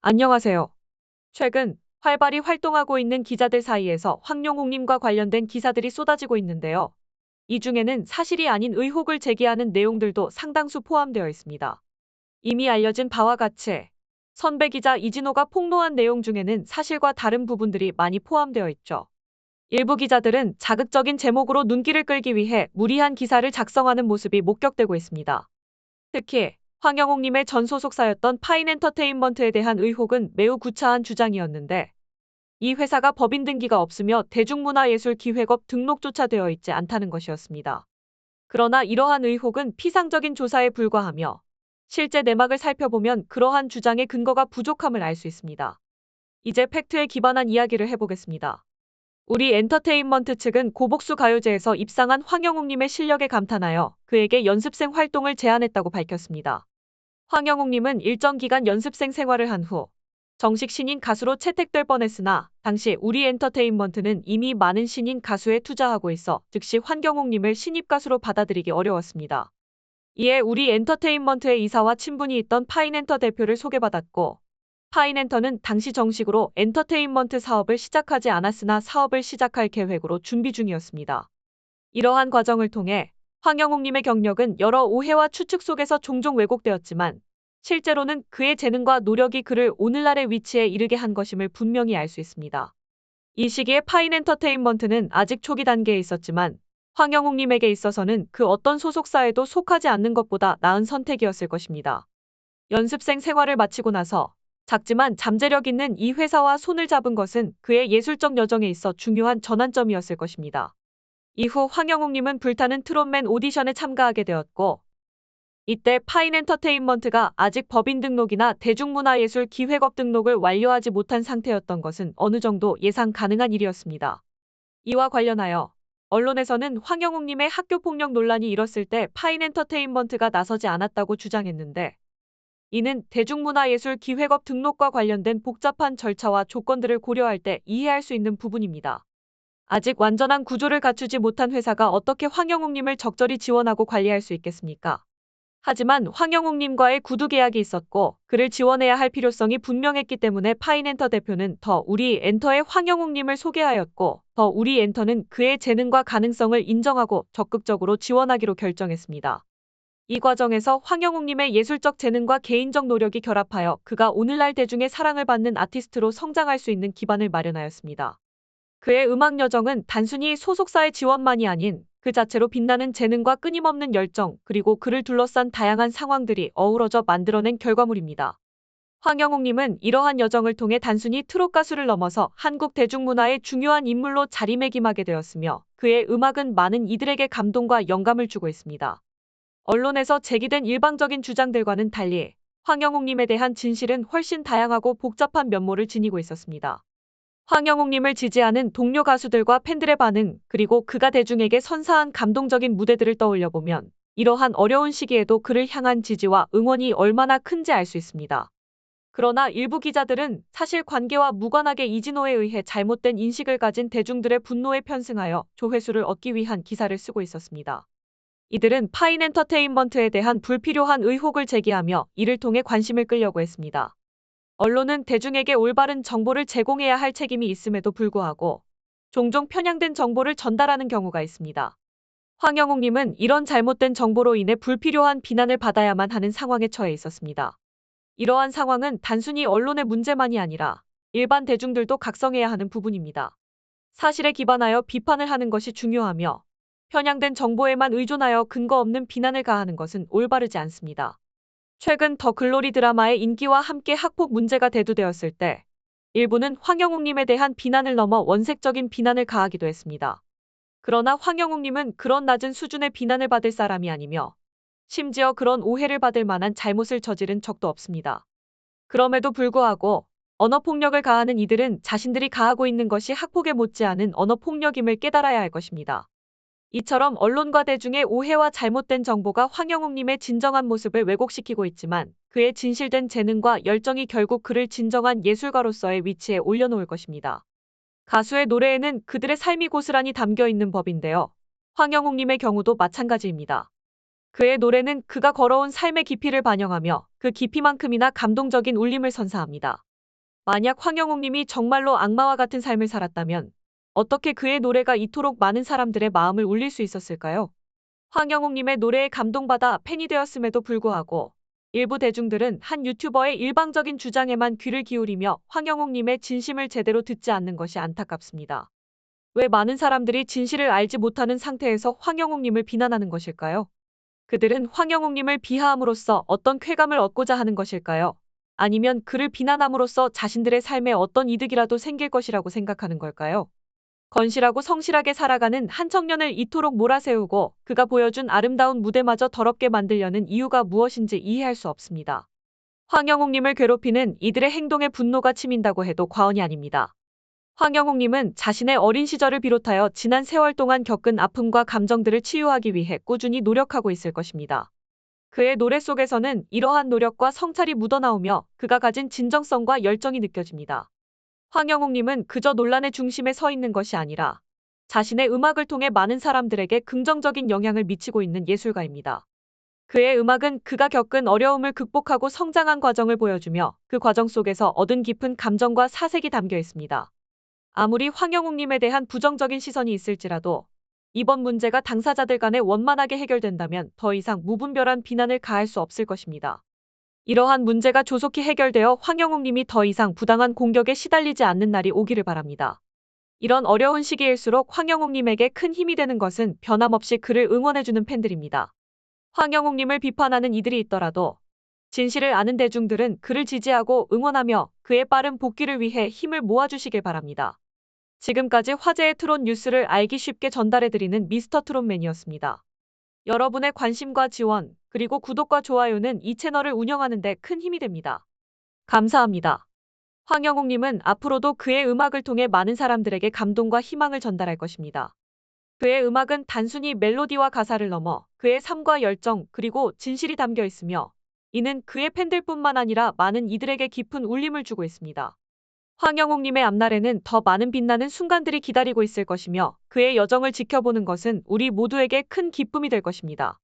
안녕하세요. 최근 활발히 활동하고 있는 기자들 사이에서 황영웅님과 관련된 기사들이 쏟아지고 있는데요. 이 중에는 사실이 아닌 의혹을 제기하는 내용들도 상당수 포함되어 있습니다. 이미 알려진 바와 같이 선배 기자 이진호가 폭로한 내용 중에는 사실과 다른 부분들이 많이 포함되어 있죠. 일부 기자들은 자극적인 제목으로 눈길을 끌기 위해 무리한 기사를 작성하는 모습이 목격되고 있습니다. 특히 황영웅님의 전 소속사였던 파인엔터테인먼트에 대한 의혹은 매우 구차한 주장이었는데, 이 회사가 법인 등기가 없으며 대중문화예술기획업 등록조차 되어 있지 않다는 것이었습니다. 그러나 이러한 의혹은 피상적인 조사에 불과하며 실제 내막을 살펴보면 그러한 주장의 근거가 부족함을 알 수 있습니다. 이제 팩트에 기반한 이야기를 해보겠습니다. 우리 엔터테인먼트 측은 고복수 가요제에서 입상한 황영웅님의 실력에 감탄하여 그에게 연습생 활동을 제안했다고 밝혔습니다. 황영웅님은 일정 기간 연습생 생활을 한 후 정식 신인 가수로 채택될 뻔했으나 당시 우리 엔터테인먼트는 이미 많은 신인 가수에 투자하고 있어 즉시 황영웅님을 신입 가수로 받아들이기 어려웠습니다. 이에 우리 엔터테인먼트의 이사와 친분이 있던 파인엔터 대표를 소개받았고, 파인엔터는 당시 정식으로 엔터테인먼트 사업을 시작하지 않았으나 사업을 시작할 계획으로 준비 중이었습니다. 이러한 과정을 통해 황영웅님의 경력은 여러 오해와 추측 속에서 종종 왜곡되었지만 실제로는 그의 재능과 노력이 그를 오늘날의 위치에 이르게 한 것임을 분명히 알 수 있습니다. 이 시기에 파인엔터테인먼트는 아직 초기 단계에 있었지만 황영웅님에게 있어서는 그 어떤 소속사에도 속하지 않는 것보다 나은 선택이었을 것입니다. 연습생 생활을 마치고 나서 작지만 잠재력 있는 이 회사와 손을 잡은 것은 그의 예술적 여정에 있어 중요한 전환점이었을 것입니다. 이후 황영웅님은 불타는 트롯맨 오디션에 참가하게 되었고, 이때 파인엔터테인먼트가 아직 법인 등록이나 대중문화예술 기획업 등록을 완료하지 못한 상태였던 것은 어느 정도 예상 가능한 일이었습니다. 이와 관련하여 언론에서는 황영웅님의 학교폭력 논란이 일었을 때 파인엔터테인먼트가 나서지 않았다고 주장했는데, 이는 대중문화예술 기획업 등록과 관련된 복잡한 절차와 조건들을 고려할 때 이해할 수 있는 부분입니다. 아직 완전한 구조를 갖추지 못한 회사가 어떻게 황영웅님을 적절히 지원하고 관리할 수 있겠습니까? 하지만 황영웅님과의 구두 계약이 있었고 그를 지원해야 할 필요성이 분명했기 때문에 파인엔터 대표는 더 우리 엔터에 황영웅님을 소개하였고, 더 우리 엔터는 그의 재능과 가능성을 인정하고 적극적으로 지원하기로 결정했습니다. 이 과정에서 황영웅님의 예술적 재능과 개인적 노력이 결합하여 그가 오늘날 대중의 사랑을 받는 아티스트로 성장할 수 있는 기반을 마련하였습니다. 그의 음악 여정은 단순히 소속사의 지원만이 아닌 그 자체로 빛나는 재능과 끊임없는 열정, 그리고 그를 둘러싼 다양한 상황들이 어우러져 만들어낸 결과물입니다. 황영웅님은 이러한 여정을 통해 단순히 트롯 가수를 넘어서 한국 대중문화의 중요한 인물로 자리매김하게 되었으며 그의 음악은 많은 이들에게 감동과 영감을 주고 있습니다. 언론에서 제기된 일방적인 주장들과는 달리 황영웅님에 대한 진실은 훨씬 다양하고 복잡한 면모를 지니고 있었습니다. 황영웅님을 지지하는 동료 가수들과 팬들의 반응, 그리고 그가 대중에게 선사한 감동적인 무대들을 떠올려보면 이러한 어려운 시기에도 그를 향한 지지와 응원이 얼마나 큰지 알 수 있습니다. 그러나 일부 기자들은 사실 관계와 무관하게 이진호에 의해 잘못된 인식을 가진 대중들의 분노에 편승하여 조회수를 얻기 위한 기사를 쓰고 있었습니다. 이들은 파인엔터테인먼트에 대한 불필요한 의혹을 제기하며 이를 통해 관심을 끌려고 했습니다. 언론은 대중에게 올바른 정보를 제공해야 할 책임이 있음에도 불구하고 종종 편향된 정보를 전달하는 경우가 있습니다. 황영웅님은 이런 잘못된 정보로 인해 불필요한 비난을 받아야만 하는 상황에 처해 있었습니다. 이러한 상황은 단순히 언론의 문제만이 아니라 일반 대중들도 각성해야 하는 부분입니다. 사실에 기반하여 비판을 하는 것이 중요하며 편향된 정보에만 의존하여 근거 없는 비난을 가하는 것은 올바르지 않습니다. 최근 더 글로리 드라마의 인기와 함께 학폭 문제가 대두되었을 때 일부는 황영웅님에 대한 비난을 넘어 원색적인 비난을 가하기도 했습니다. 그러나 황영웅님은 그런 낮은 수준의 비난을 받을 사람이 아니며 심지어 그런 오해를 받을 만한 잘못을 저지른 적도 없습니다. 그럼에도 불구하고 언어폭력을 가하는 이들은 자신들이 가하고 있는 것이 학폭에 못지않은 언어폭력임을 깨달아야 할 것입니다. 이처럼 언론과 대중의 오해와 잘못된 정보가 황영웅님의 진정한 모습을 왜곡시키고 있지만 그의 진실된 재능과 열정이 결국 그를 진정한 예술가로서의 위치에 올려놓을 것입니다. 가수의 노래에는 그들의 삶이 고스란히 담겨 있는 법인데요. 황영웅님의 경우도 마찬가지입니다. 그의 노래는 그가 걸어온 삶의 깊이를 반영하며 그 깊이만큼이나 감동적인 울림을 선사합니다. 만약 황영웅님이 정말로 악마와 같은 삶을 살았다면 어떻게 그의 노래가 이토록 많은 사람들의 마음을 울릴 수 있었을까요? 황영웅님의 노래에 감동받아 팬이 되었음에도 불구하고 일부 대중들은 한 유튜버의 일방적인 주장에만 귀를 기울이며 황영웅님의 진심을 제대로 듣지 않는 것이 안타깝습니다. 왜 많은 사람들이 진실을 알지 못하는 상태에서 황영웅님을 비난하는 것일까요? 그들은 황영웅님을 비하함으로써 어떤 쾌감을 얻고자 하는 것일까요? 아니면 그를 비난함으로써 자신들의 삶에 어떤 이득이라도 생길 것이라고 생각하는 걸까요? 건실하고 성실하게 살아가는 한 청년을 이토록 몰아세우고 그가 보여준 아름다운 무대마저 더럽게 만들려는 이유가 무엇인지 이해할 수 없습니다. 황영웅님을 괴롭히는 이들의 행동에 분노가 치민다고 해도 과언이 아닙니다. 황영웅님은 자신의 어린 시절을 비롯하여 지난 세월 동안 겪은 아픔과 감정들을 치유하기 위해 꾸준히 노력하고 있을 것입니다. 그의 노래 속에서는 이러한 노력과 성찰이 묻어나오며 그가 가진 진정성과 열정이 느껴집니다. 황영웅님은 그저 논란의 중심에 서 있는 것이 아니라 자신의 음악을 통해 많은 사람들에게 긍정적인 영향을 미치고 있는 예술가입니다. 그의 음악은 그가 겪은 어려움을 극복하고 성장한 과정을 보여주며 그 과정 속에서 얻은 깊은 감정과 사색이 담겨 있습니다. 아무리 황영웅님에 대한 부정적인 시선이 있을지라도 이번 문제가 당사자들 간에 원만하게 해결된다면 더 이상 무분별한 비난을 가할 수 없을 것입니다. 이러한 문제가 조속히 해결되어 황영웅님이 더 이상 부당한 공격에 시달리지 않는 날이 오기를 바랍니다. 이런 어려운 시기일수록 황영웅님에게 큰 힘이 되는 것은 변함없이 그를 응원해주는 팬들입니다. 황영웅님을 비판하는 이들이 있더라도 진실을 아는 대중들은 그를 지지하고 응원하며 그의 빠른 복귀를 위해 힘을 모아주시길 바랍니다. 지금까지 화제의 트롯 뉴스를 알기 쉽게 전달해드리는 미스터 트롯맨이었습니다. 여러분의 관심과 지원, 그리고 구독과 좋아요는 이 채널을 운영하는 데 큰 힘이 됩니다. 감사합니다. 황영웅님은 앞으로도 그의 음악을 통해 많은 사람들에게 감동과 희망을 전달할 것입니다. 그의 음악은 단순히 멜로디와 가사를 넘어 그의 삶과 열정 그리고 진실이 담겨 있으며 이는 그의 팬들뿐만 아니라 많은 이들에게 깊은 울림을 주고 있습니다. 황영웅님의 앞날에는 더 많은 빛나는 순간들이 기다리고 있을 것이며 그의 여정을 지켜보는 것은 우리 모두에게 큰 기쁨이 될 것입니다.